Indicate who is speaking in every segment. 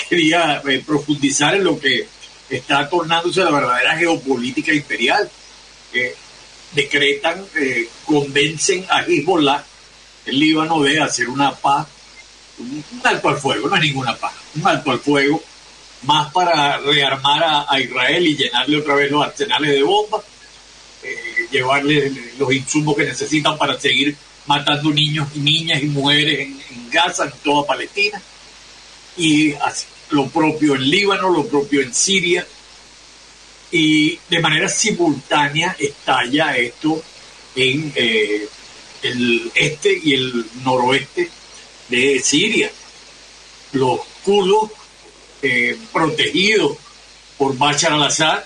Speaker 1: quería profundizar en lo que está tornándose la verdadera geopolítica imperial. Decretan, convencen a Hezbollah, el Líbano, de hacer una paz, un alto al fuego, no es ninguna paz, un alto al fuego, más para rearmar a Israel y llenarle otra vez los arsenales de bombas, llevarle los insumos que necesitan para seguir matando niños y niñas y mujeres en Gaza, en toda Palestina, y lo propio en Líbano, lo propio en Siria, y de manera simultánea estalla esto en el este y el noroeste de Siria. Los kurdos, protegidos por Bashar al-Assad,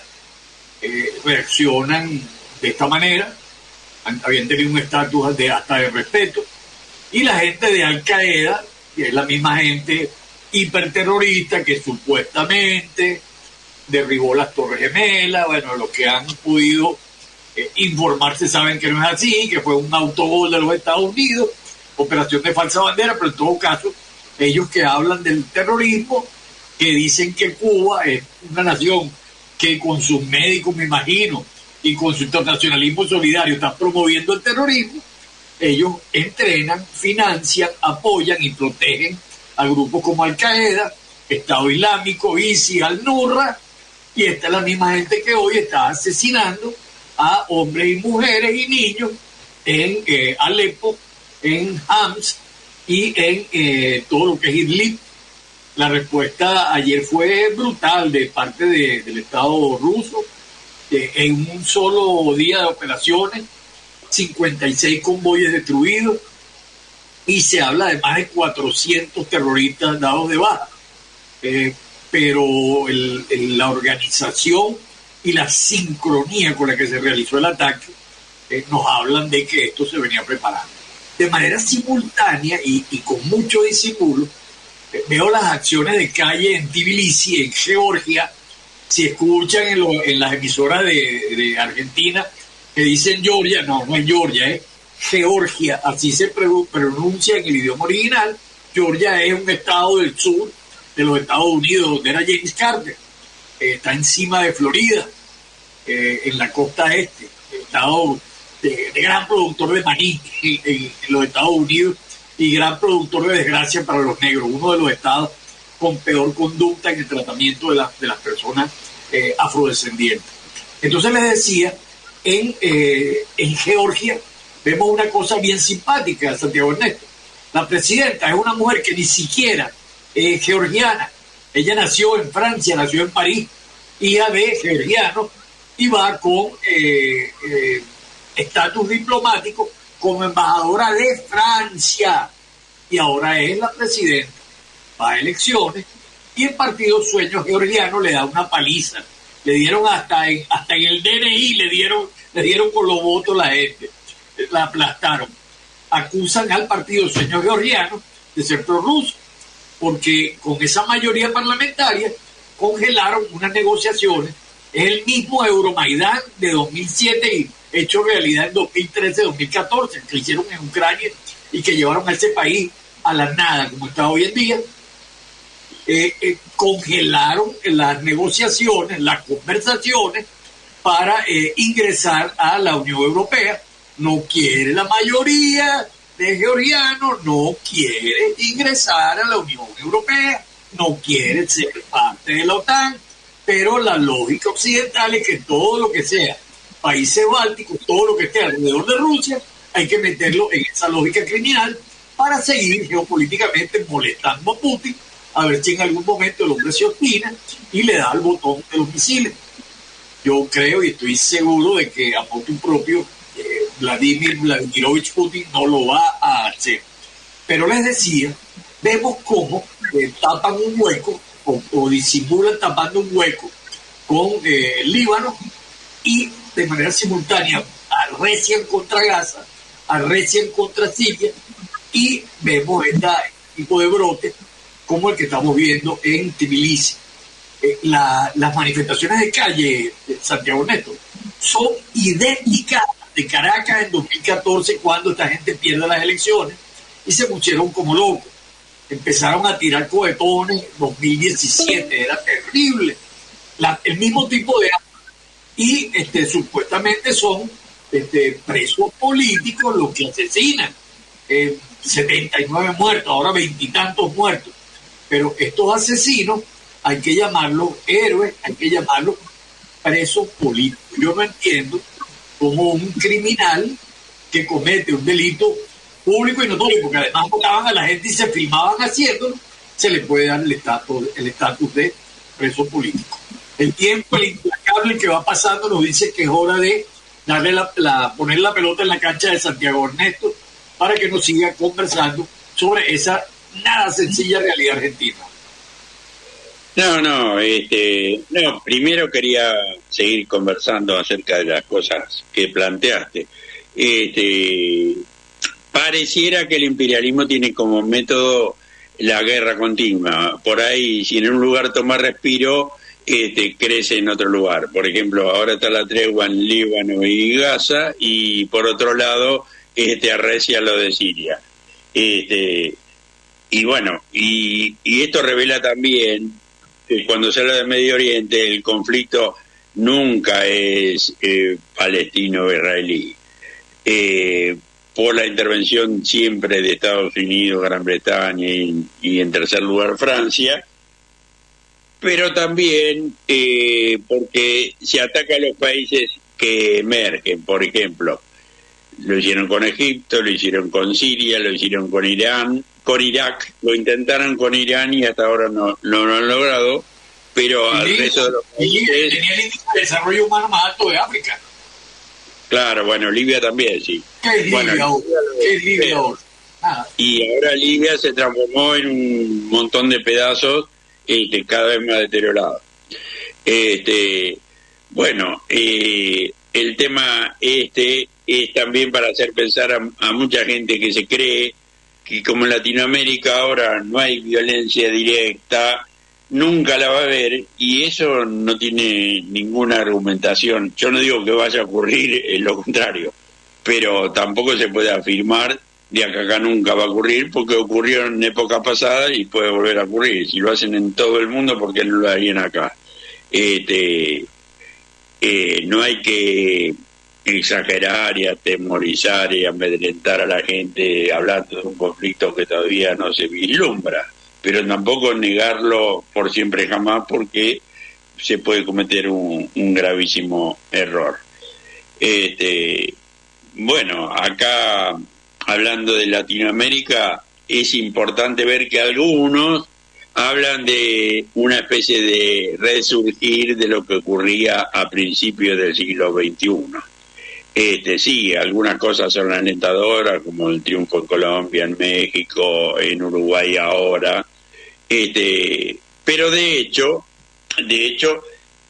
Speaker 1: reaccionan de esta manera. Habían tenido un estatus hasta de respeto, y la gente de Al-Qaeda, que es la misma gente hiperterrorista que supuestamente derribó las Torres Gemelas, bueno, los que han podido informarse saben que no es así, que fue un autogol de los Estados Unidos, operación de falsa bandera, pero en todo caso, ellos que hablan del terrorismo, que dicen que Cuba es una nación que con sus médicos, me imagino, y con su internacionalismo solidario está promoviendo el terrorismo, ellos entrenan, financian, apoyan y protegen a grupos como Al-Qaeda, Estado Islámico, ISIS, Al-Nusra, y esta es la misma gente que hoy está asesinando a hombres y mujeres y niños en Alepo, en Homs y en todo lo que es Idlib. La respuesta ayer fue brutal de parte del Estado ruso. En un solo día de operaciones, 56 convoyes destruidos, y se habla de más de 400 terroristas dados de baja. Pero la organización y la sincronía con la que se realizó el ataque nos hablan de que esto se venía preparando. De manera simultánea y con mucho disimulo, veo las acciones de calle en Tbilisi, en Georgia. Si escuchan en las emisoras de Argentina que dicen Georgia, no es Georgia, es Georgia, así se pronuncia en el idioma original. Georgia es un estado del sur de los Estados Unidos, donde era James Carter. Está encima de Florida, en la costa este, estado de gran productor de maní en los Estados Unidos y gran productor de desgracia para los negros, uno de los estados con peor conducta en el tratamiento de las personas afrodescendientes. Entonces les decía, en Georgia vemos una cosa bien simpática, Santiago Ernesto. La presidenta es una mujer que ni siquiera es georgiana. Ella nació en Francia, nació en París, hija de georgianos, y va con estatus diplomático como embajadora de Francia, y ahora es la presidenta. Va a elecciones y el partido Sueño Georgiano le da una paliza. Le dieron hasta en el DNI, le dieron con los votos la gente, la aplastaron. Acusan al partido Sueño Georgiano de ser prorruso, porque con esa mayoría parlamentaria congelaron unas negociaciones. Es el mismo Euromaidán de 2007 y hecho realidad en 2013-2014, que hicieron en Ucrania y que llevaron a ese país a la nada, como está hoy en día. Congelaron las negociaciones, las conversaciones para ingresar a la Unión Europea. No quiere la mayoría de georgianos, no quiere ingresar a la Unión Europea, no quiere ser parte de la OTAN, pero la lógica occidental es que todo lo que sea países bálticos, todo lo que esté alrededor de Rusia, hay que meterlo en esa lógica criminal para seguir geopolíticamente molestando a Putin, a ver si en algún momento el hombre se obstina y le da el botón de los misiles. Yo creo y estoy seguro de que a motu propio Vladimir Vladimirovich Putin no lo va a hacer. Pero les decía, vemos cómo tapan un hueco o disimulan tapando un hueco con el Líbano, y de manera simultánea arrecian contra Gaza, arrecian contra Siria, y vemos este tipo de brote como el que estamos viendo en Tbilisi. Las manifestaciones de calle, Santiago Neto, son idénticas de Caracas en 2014, cuando esta gente pierde las elecciones y se pusieron como locos. empezaron a tirar cohetones, 2017, era terrible. El mismo tipo de armas. Y supuestamente son presos políticos los que asesinan. 79 muertos, ahora 20 y tantos muertos. Pero estos asesinos hay que llamarlos héroes, hay que llamarlos presos políticos. Yo no entiendo cómo un criminal que comete un delito público y notorio, porque además votaban a la gente y se filmaban haciéndolo, se le puede dar el estatus de preso político. El tiempo, el implacable que va pasando, nos dice que es hora de darle poner la pelota en la cancha de Santiago Ernesto para que nos siga conversando sobre esa nada sencilla realidad argentina.
Speaker 2: No, primero quería seguir conversando acerca de las cosas que planteaste. Pareciera que el imperialismo tiene como método la guerra continua. Por ahí, si en un lugar toma respiro, crece en otro lugar. Por ejemplo, ahora está la tregua en Líbano y Gaza, y por otro lado, arrecia lo de Siria. Y bueno, y esto revela también que cuando se habla de Medio Oriente, el conflicto nunca es palestino-israelí. Por la intervención siempre de Estados Unidos, Gran Bretaña y en tercer lugar Francia, pero también porque se ataca a los países que emergen. Por ejemplo, lo hicieron con Egipto, lo hicieron con Siria, lo hicieron con Irán, con Irak, lo intentaron con Irán y hasta ahora no lo han logrado, pero al resto de los países...
Speaker 1: Tenía el índice de desarrollo humano más alto de África.
Speaker 2: Claro, bueno, Libia también, sí.
Speaker 1: ¿Qué es Libia ahora? ¿Qué es Libia ahora?
Speaker 2: Y ahora Libia se transformó en un montón de pedazos cada vez más deteriorados. Bueno, el tema es también para hacer pensar a mucha gente que se cree que como en Latinoamérica ahora no hay violencia directa, nunca la va a haber, y eso no tiene ninguna argumentación. Yo no digo que vaya a ocurrir lo contrario, pero tampoco se puede afirmar de acá nunca va a ocurrir, porque ocurrió en épocas pasadas y puede volver a ocurrir. Si lo hacen en todo el mundo, ¿por qué no lo harían acá? No hay que exagerar y atemorizar y amedrentar a la gente hablando de un conflicto que todavía no se vislumbra, pero tampoco negarlo por siempre jamás, porque se puede cometer un gravísimo error. Bueno, acá hablando de Latinoamérica, es importante ver que algunos hablan de una especie de resurgir de lo que ocurría a principios del siglo XXI. Sí, algunas cosas son alentadoras, como el triunfo en Colombia, en México, en Uruguay ahora, pero de hecho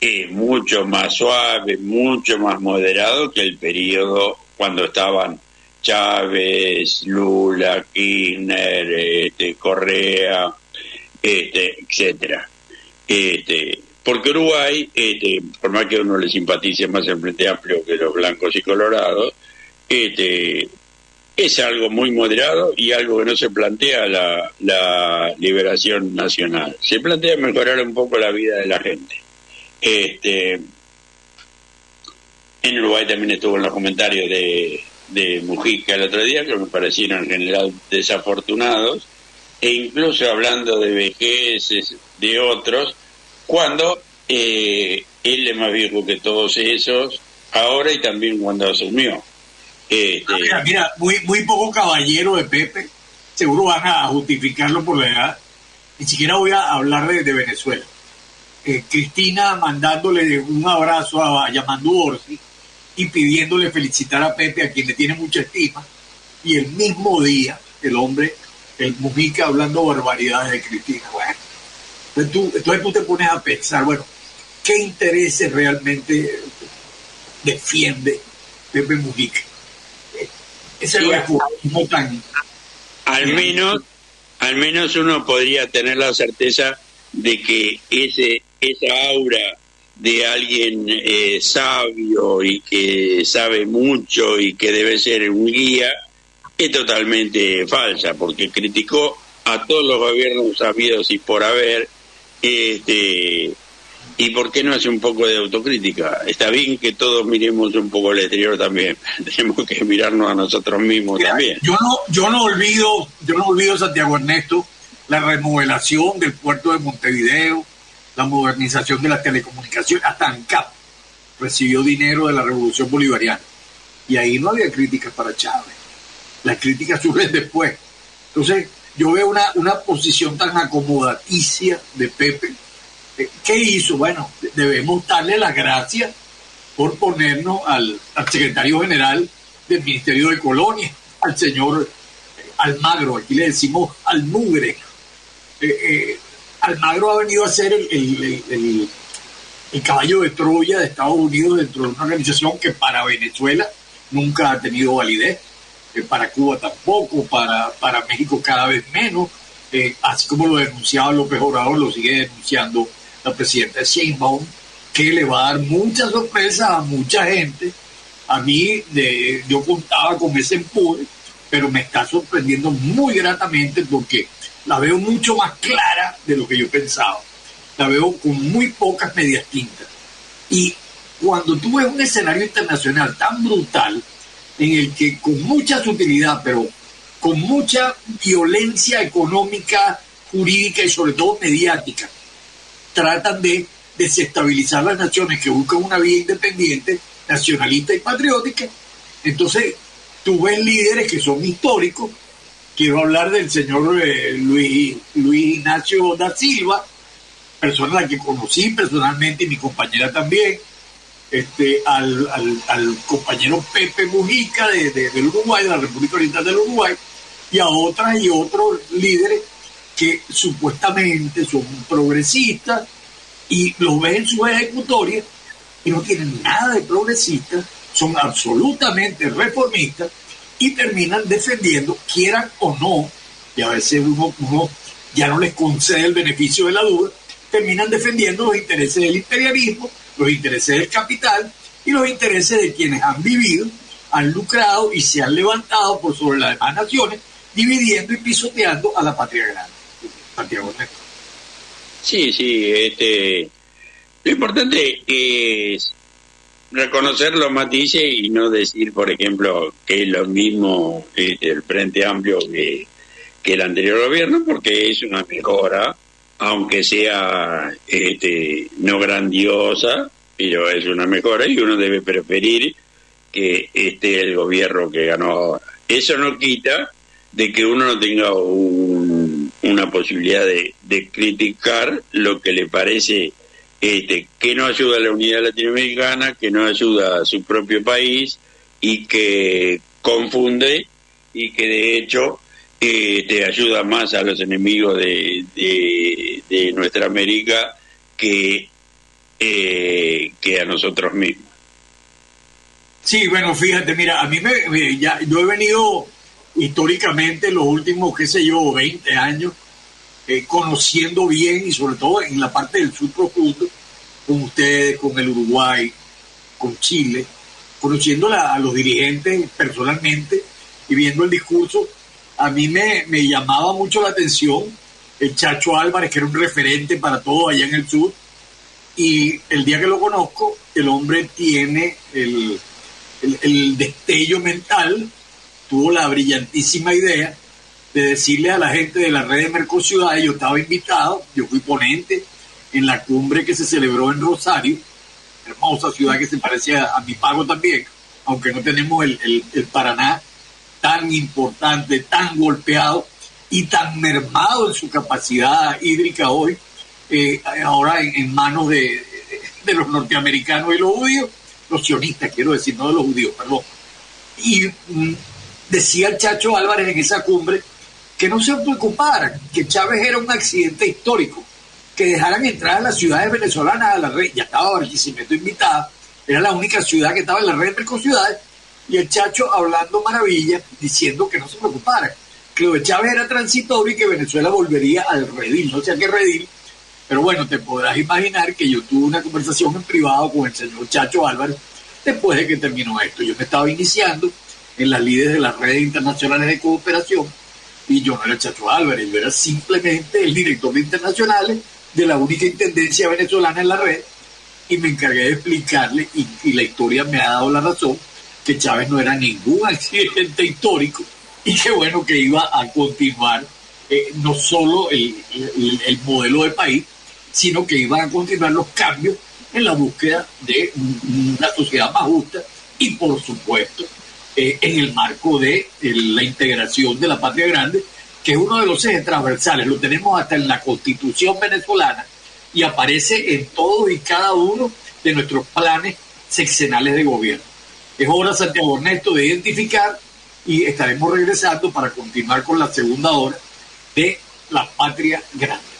Speaker 2: es mucho más suave, mucho más moderado que el periodo cuando estaban Chávez, Lula, Kirchner, Correa, etcétera. Porque Uruguay, por más que a uno le simpatice más el Frente Amplio que los blancos y colorados, es algo muy moderado y algo que no se plantea la liberación nacional. Se plantea mejorar un poco la vida de la gente. En Uruguay también estuvo en los comentarios de Mujica el otro día, que me parecieron en general desafortunados, e incluso hablando de vejeces de otros, cuando él es más viejo que todos esos ahora y también cuando asumió.
Speaker 1: Mira, muy poco caballero de Pepe, seguro van a justificarlo por la edad. Ni siquiera voy a hablar de Venezuela. Cristina mandándole un abrazo a Yamandu Orsi y pidiéndole felicitar a Pepe, a quien le tiene mucha estima, y el mismo día el Mujica hablando barbaridades de Cristina. Bueno, entonces tú te pones a pensar, bueno, ¿qué intereses realmente defiende Pepe Mujica? Ese es el tan...
Speaker 2: Al menos uno podría tener la certeza de que esa aura de alguien sabio y que sabe mucho y que debe ser un guía es totalmente falsa, porque criticó a todos los gobiernos habidos y por haber, y por qué no hace un poco de autocrítica. Está bien que todos miremos un poco al exterior también, tenemos que mirarnos a nosotros mismos. Mira, también.
Speaker 1: Yo no olvido, Santiago Ernesto, la remodelación del puerto de Montevideo, la modernización de las telecomunicaciones. Hasta ANCAP recibió dinero de la Revolución Bolivariana, y ahí no había críticas para Chávez. Las críticas surgen después. Entonces yo veo una posición tan acomodaticia de Pepe. ¿Qué hizo? Bueno, debemos darle las gracias por ponernos al secretario general del Ministerio de Colonia, al señor Almagro. Aquí le decimos Almugre. Almagro ha venido a ser el caballo de Troya de Estados Unidos dentro de una organización que para Venezuela nunca ha tenido validez, para Cuba tampoco, para México cada vez menos, así como lo denunciaba López Obrador, lo sigue denunciando la presidenta Sheinbaum, que le va a dar muchas sorpresas a mucha gente. A mí yo contaba con ese empuje, pero me está sorprendiendo muy gratamente porque la veo mucho más clara de lo que yo pensaba. La veo con muy pocas medias tintas. Y cuando tú ves un escenario internacional tan brutal, en el que con mucha sutilidad, pero con mucha violencia económica, jurídica y sobre todo mediática, tratan de desestabilizar las naciones que buscan una vía independiente, nacionalista y patriótica. Entonces, tú ves líderes que son históricos. Quiero hablar del señor Luis Ignacio da Silva, persona a la que conocí personalmente y mi compañera también, al compañero Pepe Mujica del Uruguay, de la República Oriental del Uruguay, y a otras y otros líderes que supuestamente son progresistas, y los ves en sus ejecutorias y no tienen nada de progresistas, son absolutamente reformistas y terminan defendiendo, quieran o no, y a veces uno ya no les concede el beneficio de la duda, terminan defendiendo los intereses del imperialismo, los intereses del capital y los intereses de quienes han vivido, han lucrado y se han levantado por sobre las demás naciones, dividiendo y pisoteando a la patria grande. Santiago Ernesto.
Speaker 2: Sí, lo importante es reconocer los matices y no decir, por ejemplo, que es lo mismo el Frente Amplio que el anterior gobierno, porque es una mejora, aunque sea no grandiosa, pero es una mejora y uno debe preferir que esté el gobierno que ganó ahora. Eso no quita de que uno no tenga una posibilidad de criticar lo que le parece que no ayuda a la unidad latinoamericana, que no ayuda a su propio país y que confunde y que de hecho te ayuda más a los enemigos de nuestra América que a nosotros mismos.
Speaker 1: Sí, bueno, fíjate, mira, a mí yo he venido históricamente los últimos, 20 años, conociendo bien y sobre todo en la parte del sur profundo, con ustedes, con el Uruguay, con Chile, conociendo a los dirigentes personalmente y viendo el discurso. A mí me llamaba mucho la atención el Chacho Álvarez, que era un referente para todo allá en el sur, y el día que lo conozco, el hombre tiene el destello mental, tuvo la brillantísima idea de decirle a la gente de la red de Mercociudades, yo estaba invitado, yo fui ponente en la cumbre que se celebró en Rosario, hermosa ciudad que se parece a mi pago también, aunque no tenemos el Paraná tan importante, tan golpeado y tan mermado en su capacidad hídrica hoy, ahora en manos de los norteamericanos y los judíos, los sionistas quiero decir, no de los judíos, perdón. Y decía el Chacho Álvarez en esa cumbre que no se preocuparan, que Chávez era un accidente histórico, que dejaran entrar a las ciudades venezolanas a la red. Ya estaba Barquisimeto invitada, era la única ciudad que estaba en la red de Mercociudades, y el Chacho hablando maravillas, diciendo que no se preocuparan, que lo de Chávez era transitorio y que Venezuela volvería al redil, no sé a qué redil, pero bueno, te podrás imaginar que yo tuve una conversación en privado con el señor Chacho Álvarez después de que terminó esto. Yo me estaba iniciando en las líderes de las redes internacionales de cooperación Y yo no era Chacho Álvarez, yo era simplemente el director de internacionales de la única intendencia venezolana en la red, y me encargué de explicarle, y la historia me ha dado la razón, que Chávez no era ningún accidente histórico, y que bueno, que iba a continuar no solo el modelo de país, sino que iban a continuar los cambios en la búsqueda de una sociedad más justa y, por supuesto, en el marco de la integración de la patria grande, que es uno de los ejes transversales. Lo tenemos hasta en la Constitución venezolana y aparece en todos y cada uno de nuestros planes sexenales de gobierno. Es hora, Santiago Ernesto, de identificar, y estaremos regresando para continuar con la segunda hora de la patria grande.